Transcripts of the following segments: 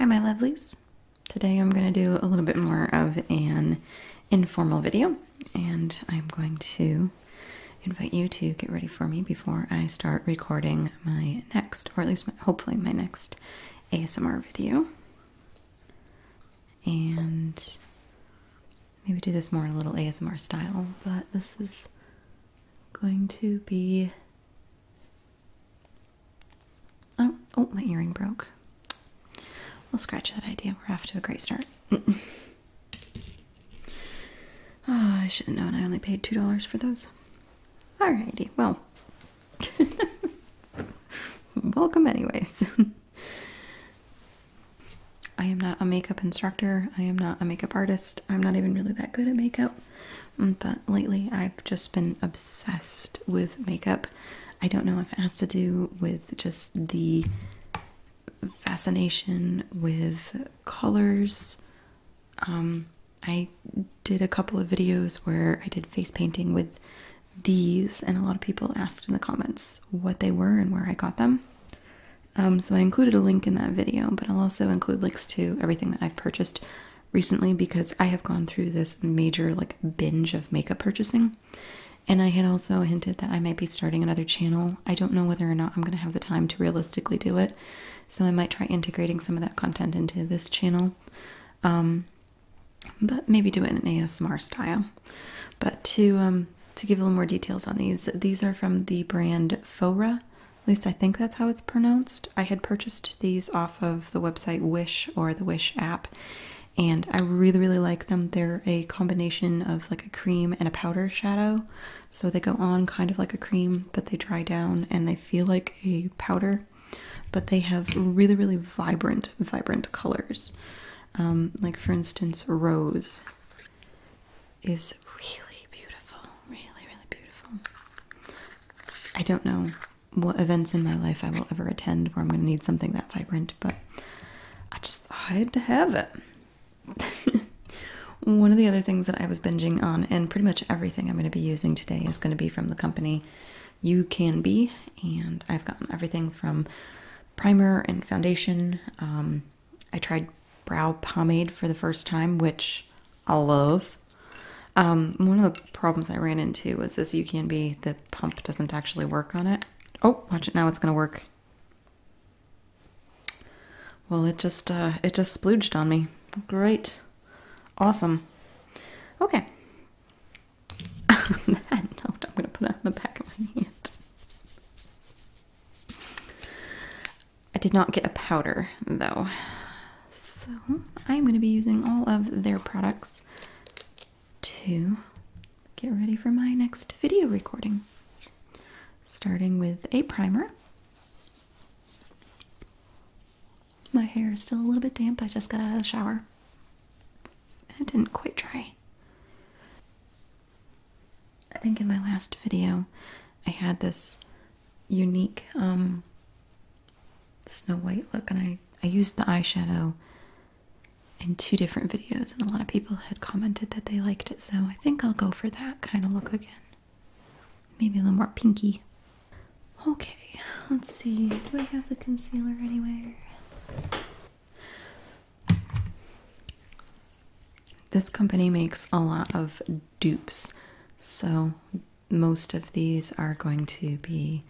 Hi my lovelies. Today I'm going to do a little bit more of an informal video, and I'm going to invite you to get ready for me before I start recording my next, or at least hopefully my next ASMR video. And maybe do this more in a little ASMR style, but this is going to be... Oh, my earring broke. We'll scratch that idea. We're off to a great start. Oh, I should have known I only paid $2 for those. Alrighty, well. Welcome anyways. I am not a makeup instructor. I am not a makeup artist. I'm not even really that good at makeup. But lately I've just been obsessed with makeup. I don't know if it has to do with just the fascination with colors. I did a couple of videos where I did face painting with these, and a lot of people asked in the comments what they were and where I got them. So I included a link in that video, but I'll also include links to everything that I've purchased recently, because I have gone through this major binge of makeup purchasing. And I had also hinted that I might be starting another channel. I don't know whether or not I'm going to have the time to realistically do it, so I might try integrating some of that content into this channel. But maybe do it in an ASMR style. But to give a little more details on these are from the brand Phoera. At least I think that's how it's pronounced. I had purchased these off of the website Wish, or the Wish app, and I really like them. They're a combination of like a cream and a powder shadow. So they go on kind of like a cream, but they dry down and they feel like a powder. But they have really vibrant colors. Like for instance, rose is really beautiful. Really beautiful. I don't know what events in my life I will ever attend where I'm going to need something that vibrant, but I just had to have it. One of the other things that I was binging on, and pretty much everything I'm going to be using today is going to be from the company UCANBE, and I've gotten everything from primer and foundation. I tried brow pomade for the first time, which I love. One of the problems I ran into was this UCANBE, the pump doesn't actually work on it. Oh, watch it now, it's going to work. Well, it just splooged on me. Great. Awesome. Okay. On that note, I'm going to put it on the back of my hand. I did not get a powder, though. So I'm going to be using all of their products to get ready for my next video recording. Starting with a primer. My hair is still a little bit damp. I just got out of the shower. And it didn't quite dry. I think in my last video I had this unique Snow White look, and I used the eyeshadow in 2 different videos, and a lot of people had commented that they liked it, so I think I'll go for that kind of look again. Maybe a little more pinky. Okay, let's see. Do I have the concealer anywhere? This company makes a lot of dupes, so most of these are going to be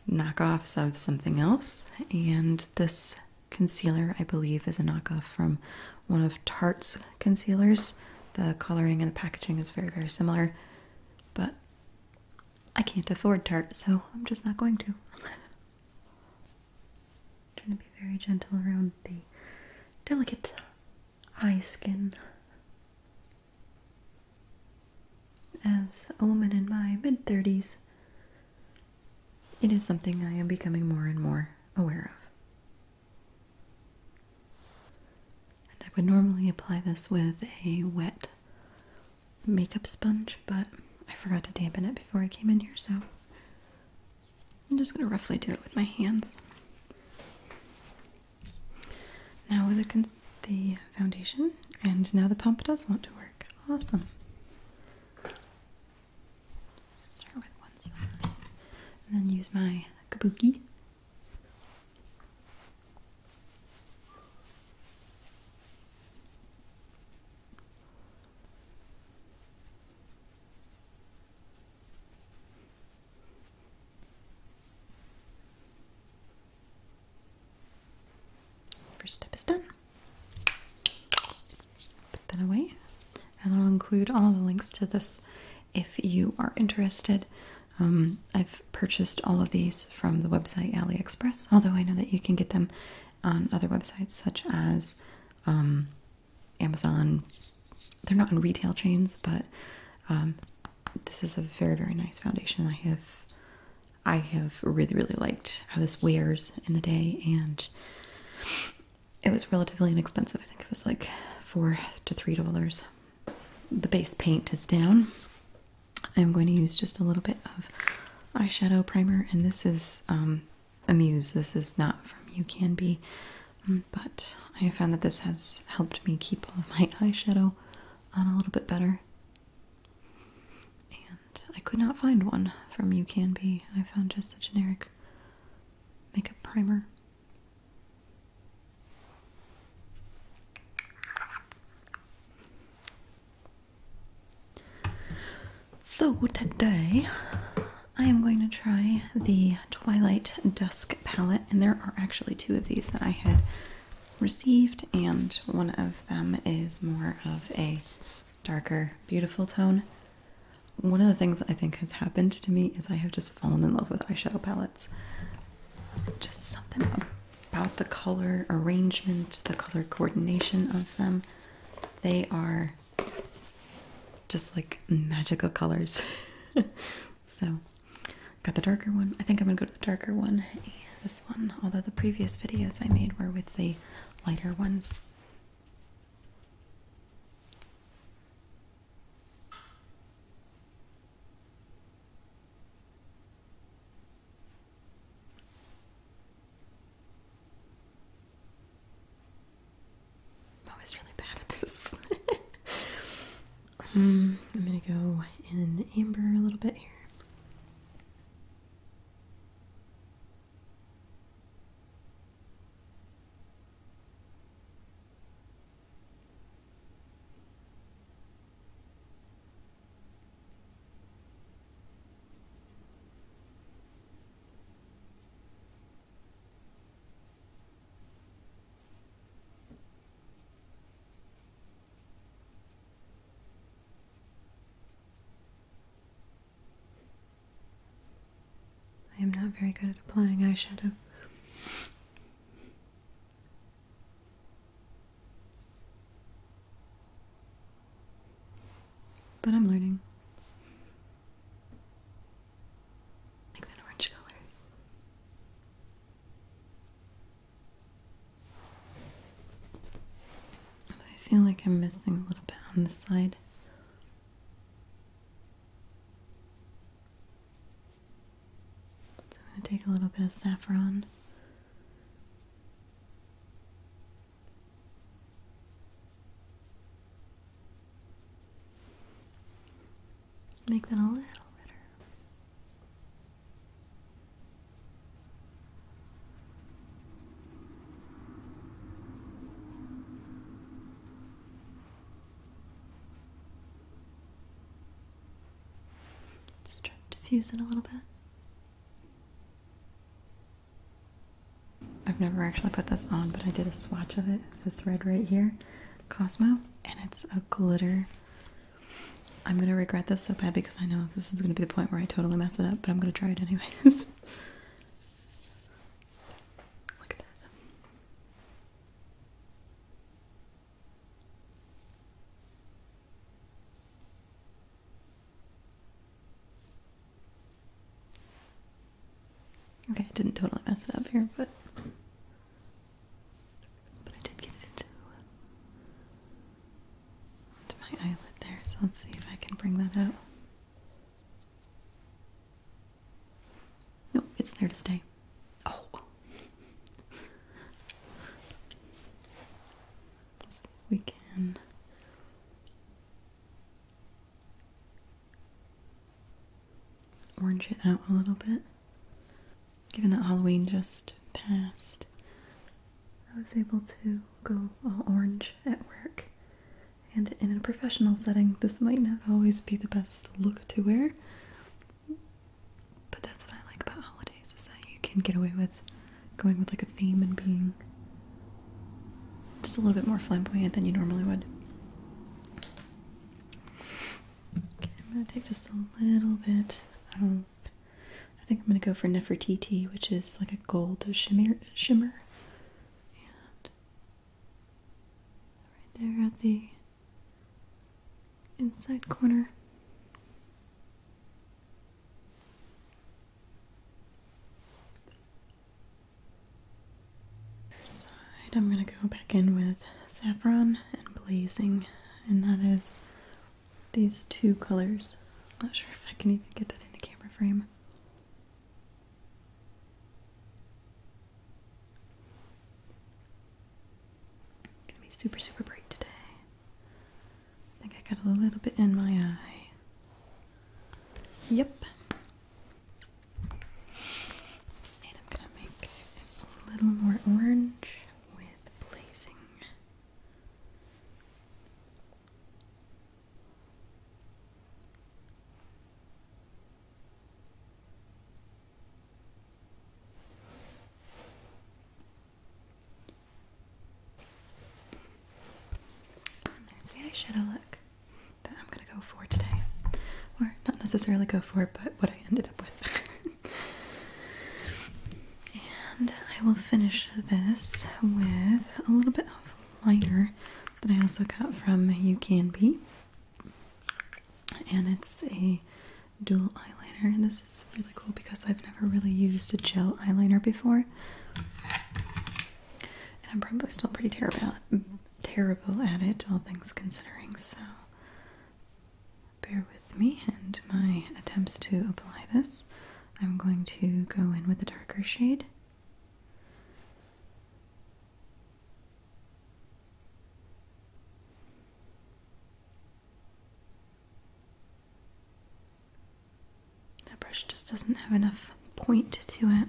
knockoffs of something else, and this concealer I believe is a knockoff from one of Tarte's concealers. The coloring and the packaging is very similar, but I can't afford Tarte, so I'm just not going to. Trying to be very gentle around the delicate eye skin. As a woman in my mid-30s, it is something I am becoming more and more aware of. And I would normally apply this with a wet makeup sponge, but I forgot to dampen it before I came in here, so I'm just going to roughly do it with my hands. Now with the foundation, and now the pump does want to work. Awesome. Start with one side, and then use my kabuki first step is done. Put that away. And I'll include all the links to this if you are interested. I've purchased all of these from the website Aliexpress, although I know that you can get them on other websites such as Amazon. They're not in retail chains, but this is a very, very nice foundation. I have really, really liked how this wears in the day, and it was relatively inexpensive. I think it was like $4 to $3. The base paint is down. I'm going to use just a little bit of eyeshadow primer, and this is Amuse. This is not from UCANBE, but I have found that this has helped me keep all of my eyeshadow on a little bit better. And I could not find one from UCANBE. I found just a generic makeup primer. So today I am going to try the Twilight Dusk palette, and there are actually two of these that I had received, and one of them is more of a darker, beautiful tone. One of the things I think has happened to me is I have just fallen in love with eyeshadow palettes. Just something about the color arrangement, the color coordination of them. They are just like magical colors. So, got the darker one. I think I'm gonna go to the darker one. This one, although the previous videos I made were with the lighter ones. I'm always really bad at this. I'm gonna go in amber a little bit here. I am not very good at applying eyeshadow. But I'm learning. Like that orange color. Although I feel like I'm missing a little bit on this side. I'm going to take a little bit of saffron. Make that a little redder. Just try to diffuse it a little bit. I've never actually put this on, but I did a swatch of it. This red right here, Cosmo, and it's a glitter. I'm gonna regret this so bad because I know this is gonna be the point where I totally mess it up, but I'm gonna try it anyways. Look at that. Okay, I didn't totally mess it up here, but I did get it into my eyelid there, so let's see if I can bring that out. Nope, it's there to stay. Oh. Let's see if we can orange it out a little bit. Given that Halloween just passed, I was able to go all orange at work. And in a professional setting, this might not always be the best look to wear. But that's what I like about holidays, is that you can get away with going with like a theme and being Just a little bit more flamboyant than you normally would. Okay, I'm going to take just a little bit of, I think I'm going to go for Nefertiti, which is like a gold shimmer. And right there at the inside corner. I'm going to go back in with Saffron and Blazing, and that is these two colors. I'm not sure if I can even get that in the camera frame. It's going to be super, super bright today. I think I got a little bit in my eye. Yep. And I'm going to make it a little more orange. Eyeshadow look that I'm gonna go for today, or not necessarily go for, but what I ended up with. And I will finish this with a little bit of liner that I also got from UCANBE, and it's a dual eyeliner, and this is really cool because I've never really used a gel eyeliner before, and I'm probably still pretty terrible at it, all things considering, so bear with me and my attempts to apply this. I'm going to go in with a darker shade. That brush just doesn't have enough point to it.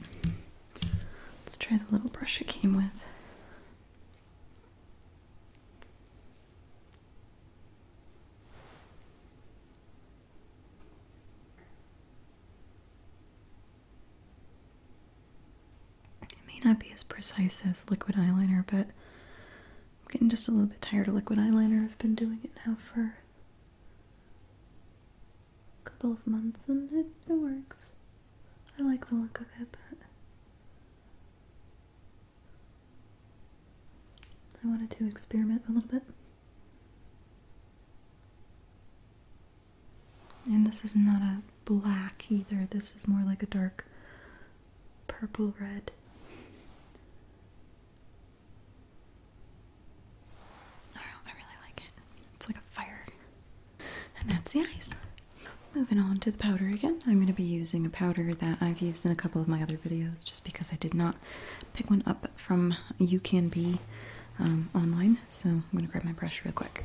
Let's try the little brush it came with. Not be as precise as liquid eyeliner, but I'm getting just a little bit tired of liquid eyeliner. I've been doing it now for a couple of months and it works. I like the look of it, but I wanted to experiment a little bit. And this is not a black either, this is more like a dark purple red. It's like a fire. And that's the eyes. Moving on to the powder again. I'm going to be using a powder that I've used in a couple of my other videos just because I did not pick one up from UCANBE online. So I'm going to grab my brush real quick.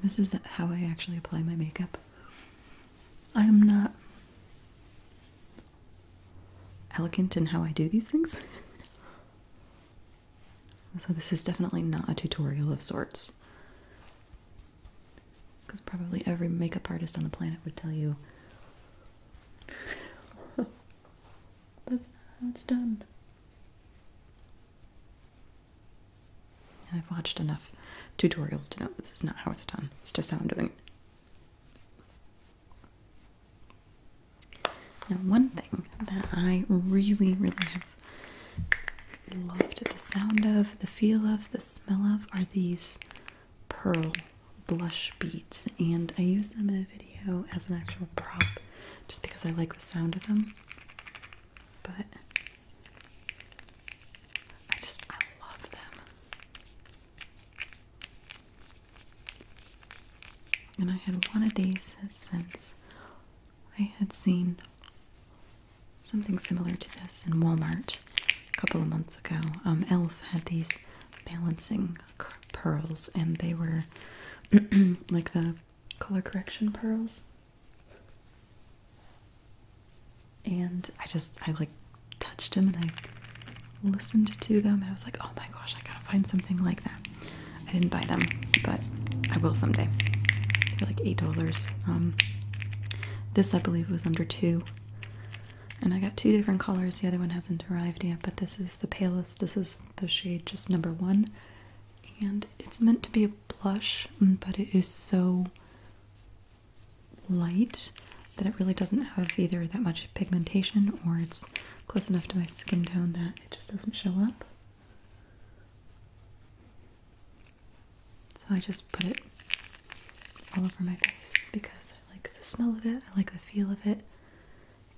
This is how I actually apply my makeup. I am not elegant in how I do these things. So this is definitely not a tutorial of sorts. Because probably every makeup artist on the planet would tell you that's not how it's done. And I've watched enough tutorials to know this is not how it's done. It's just how I'm doing it. Now, one thing that I really, really have loved the sound of, the feel of, the smell of are these pearl blush beads, and I use them in a video as an actual prop just because I like the sound of them. But I love them. And I had one of these since I had seen something similar to this in Walmart a couple of months ago. Elf had these balancing pearls, and they were like the color correction pearls. And I like touched them and I listened to them and I was like, oh my gosh, I gotta find something like that. I didn't buy them, but I will someday. for like $8. This I believe was under $2. And I got 2 different colors. The other one hasn't arrived yet, but this is the palest. This is the shade just number 1. And it's meant to be a blush, but it is so light that it really doesn't have either that much pigmentation or it's close enough to my skin tone that it just doesn't show up. So I just put it all over my face because I like the smell of it, I like the feel of it,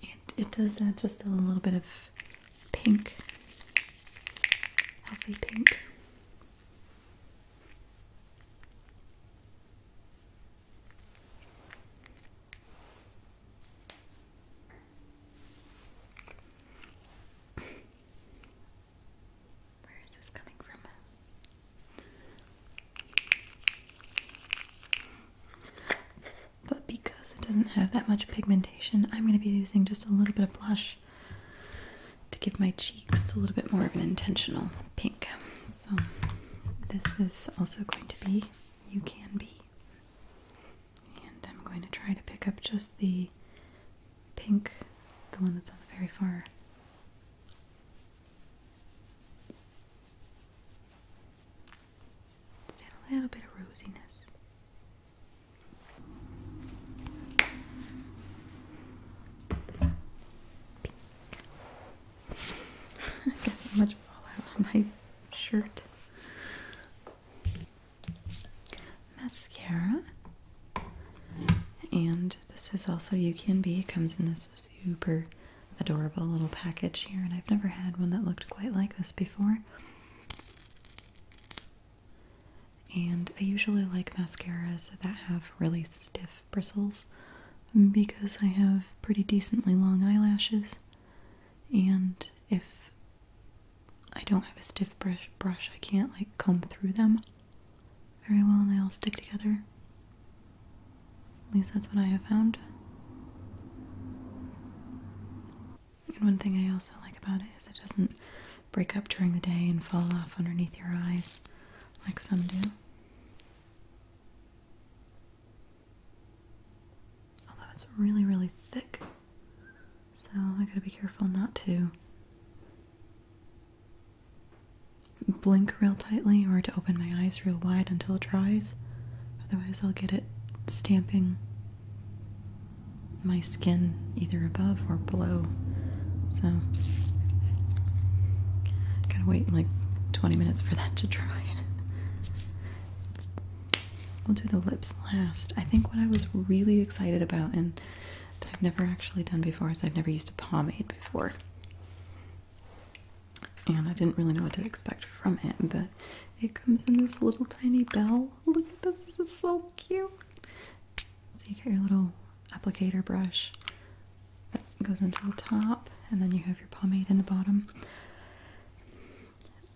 and it does add just a little bit of pink, healthy pink. Doesn't have that much pigmentation, I'm going to be using just a little bit of blush to give my cheeks a little bit more of an intentional pink. So this is also going to be UCANBE, and I'm going to try to pick up just the pink, the one that's on the very far. Let's add a little bit of rosiness. So much fallout on my shirt. Mascara. And this is also UCANBE. It comes in this super adorable little package here, and I've never had one that looked quite like this before. And I usually like mascaras that have really stiff bristles because I have pretty decently long eyelashes, and if I don't have a stiff brush, I can't like comb through them very well and they all stick together. At least that's what I have found. And one thing I also like about it is it doesn't break up during the day and fall off underneath your eyes like some do. Although it's really, really thick, so I gotta be careful not to blink real tightly or to open my eyes real wide until it dries. Otherwise I'll get it stamping my skin either above or below. So gotta wait like 20 minutes for that to dry. We'll do the lips last. I think what I was really excited about and that I've never actually done before is I've never used a pomade before. And I didn't really know what to expect from it, but it comes in this little tiny bell. Look at this, this is so cute. So you get your little applicator brush that goes into the top, and then you have your pomade in the bottom.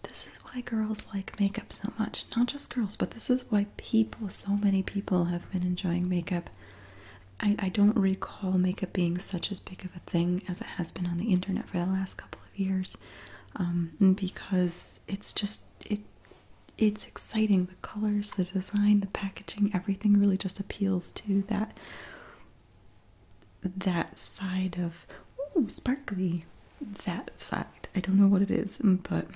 This is why girls like makeup so much. Not just girls, but this is why people, so many people have been enjoying makeup. I don't recall makeup being such as big of a thing as it has been on the internet for the last couple of years. Because it's just, it's exciting. The colors, the design, the packaging, everything really just appeals to that side of, ooh, sparkly, that side. I don't know what it is, but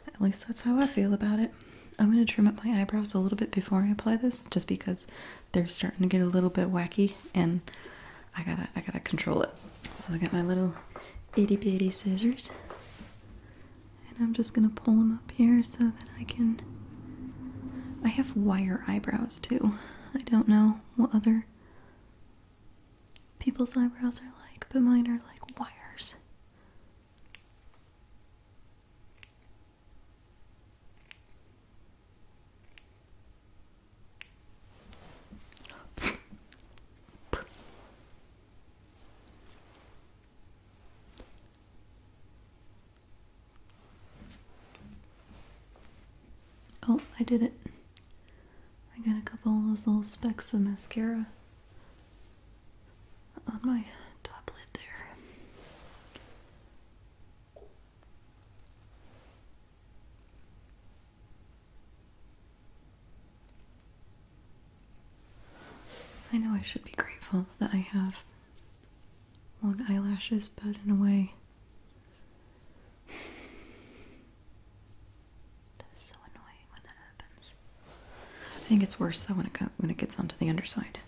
at least that's how I feel about it. I'm going to trim up my eyebrows a little bit before I apply this, just because they're starting to get a little bit wacky, and I gotta control it. So I got my little itty bitty scissors. And I'm just going to pull them up here so that I have wire eyebrows too. I don't know what other people's eyebrows are like, but mine are like wires. Oh, I did it. I got a couple of those little specks of mascara on my top lid there. I know I should be grateful that I have long eyelashes, but in a way, that is so annoying when that happens. I think it's worse though when it gets onto the underside.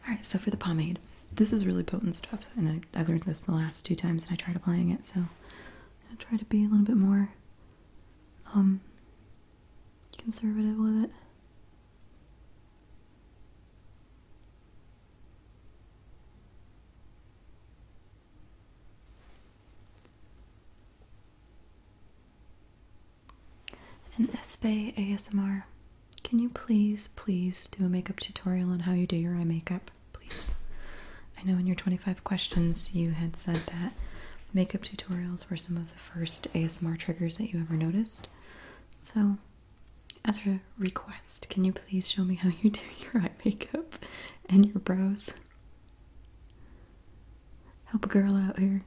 Alright, so for the pomade, this is really potent stuff, and I learned this the last 2 times that I tried applying it, so I'm going to try to be a little bit more conservative with it. And Espe ASMR, can you please do a makeup tutorial on how you do your eye makeup, please? I know in your 25 questions you had said that makeup tutorials were some of the first ASMR triggers that you ever noticed. So, as a request, can you please show me how you do your eye makeup and your brows? Help a girl out here.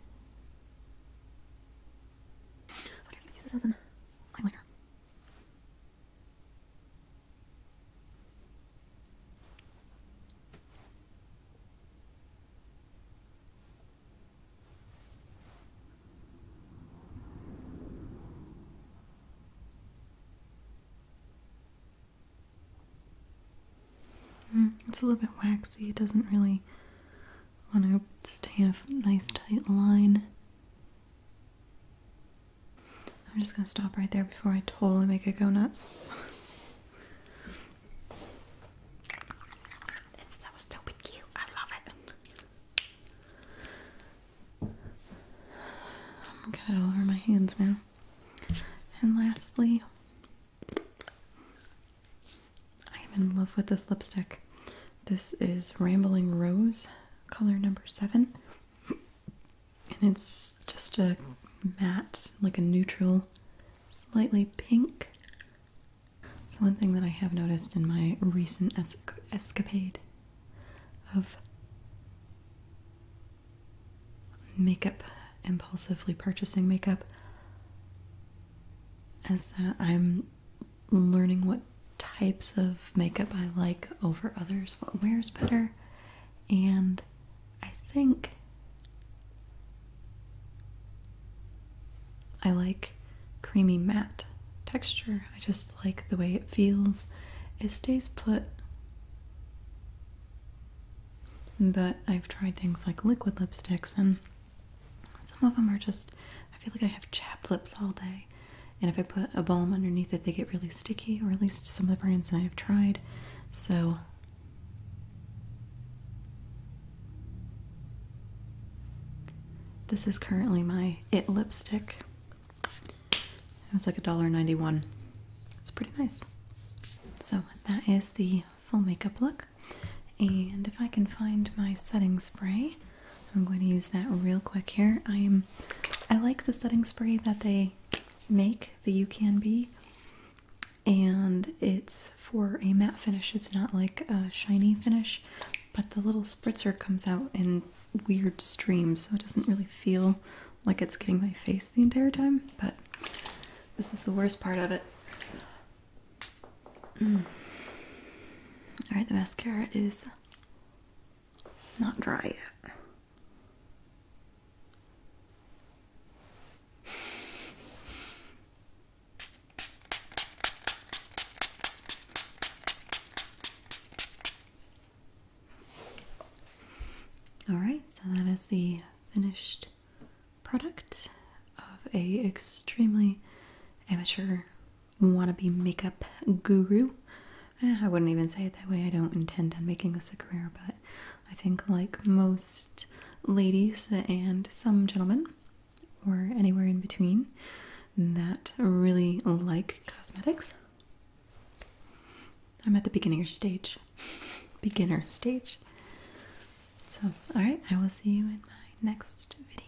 What if you use this as an eyeliner? It's a little bit waxy. It doesn't really want to stay in a nice tight line. I'm just going to stop right there before I totally make it go nuts. It's so stupid cute. I love it. I've got it all over my hands now. And lastly, I am in love with this lipstick. This is Rambling Rose, color number 7. And it's just a matte, like a neutral, slightly pink. So one thing that I have noticed in my recent escapade of makeup, impulsively purchasing makeup, is that I'm learning what types of makeup I like over others, what wears better, and I think I like creamy matte texture. I just like the way it feels. It stays put, but I've tried things like liquid lipsticks, and some of them are just, I feel like I have chapped lips all day. And if I put a balm underneath it, they get really sticky, or at least some of the brands that I have tried. So this is currently my It lipstick. It was like $1.91. It's pretty nice. So that is the full makeup look. And if I can find my setting spray, I'm going to use that real quick here. I like the setting spray that they make, the UCANBE, and it's for a matte finish. It's not like a shiny finish, but the little spritzer comes out in weird streams, so it doesn't really feel like it's getting my face the entire time, but this is the worst part of it. Alright, the mascara is not dry yet. Alright, so that is the finished product of a extremely amateur wannabe makeup guru. I wouldn't even say it that way. I don't intend on making this a career, but I think like most ladies and some gentlemen, or anywhere in between, that really like cosmetics, I'm at the beginner stage. Beginner stage. So, alright, I will see you in my next video.